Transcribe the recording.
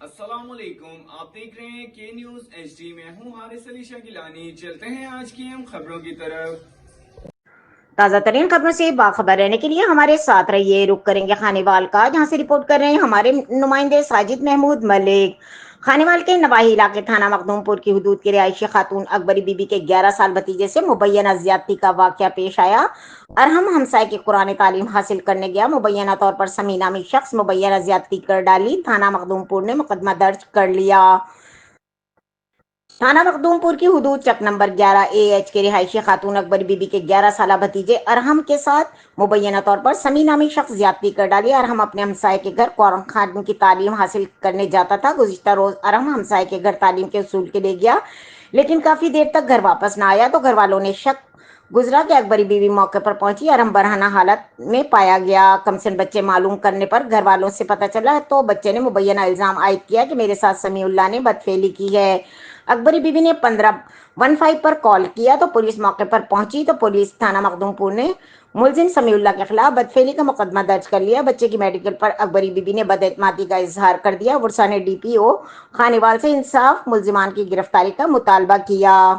السلام علیکم، آپ دیکھ رہے ہیں کے نیوز ایچ ڈی میں ہوں حارث علی شاہ گیلانی۔ چلتے ہیں آج کی اہم خبروں کی طرف۔ تازہ ترین خبروں سے باخبر رہنے کے لیے ہمارے ساتھ رہیے۔ رخ کریں گے خانیوال کا، جہاں سے رپورٹ کر رہے ہیں ہمارے نمائندے ساجد محمود ملک۔ خانیوال کے نواحی علاقے تھانہ مخدوم پور کی حدود کے رہائشی خاتون اکبری بی بی کے 11 سال بھتیجے سے مبینہ زیادتی کا واقعہ پیش آیا۔ ارحم ہمسائے کی قرآن تعلیم حاصل کرنے گیا مبینہ طور پر سمیع نامی شخص مبینہ زیادتی کر ڈالی۔ تھانہ مخدوم پور نے مقدمہ درج کر لیا۔ تھانہ مخدوم پور کی حدود چک نمبر 11 AH کے رہائشی خاتون اکبری بی بی کے 11 سالہ بھتیجے ارحم کے ساتھ مبینہ طور پر سمیع نامی شخص زیادتی کر ڈالی۔ ارحم اپنے ہمسائے کے گھر قرآن خوانی کی تعلیم حاصل کرنے جاتا تھا۔ گزشتہ روز ارحم ہمسائے کے گھر تعلیم کے حصول کے لیے گیا، لیکن کافی دیر تک گھر واپس نہ آیا تو گھر والوں نے شک گزرا کہ اکبری بیوی موقع پر پہنچی۔ ارحم برہنہ حالت میں پایا گیا۔ کمسن بچے معلوم کرنے پر گھر والوں سے پتہ چلا تو بچے نے مبینہ الزام عائد کیا کہ میرے ساتھ سمیع اللہ نے بدفعلی کی ہے۔ اکبری بیوی نے 1515 پر کال کیا تو پولیس موقع پر پہنچی تو پولیس تھانہ مخدوم پور نے ملزم سمیع اللہ کے خلاف بدفعلی کا مقدمہ درج کر لیا۔ بچے کی میڈیکل پر اکبری بیوی نے بد اعتمادی کا اظہار کر دیا۔ ورثاء نے DPO خانیوال سے انصاف، ملزمان کی گرفتاری کا مطالبہ کیا۔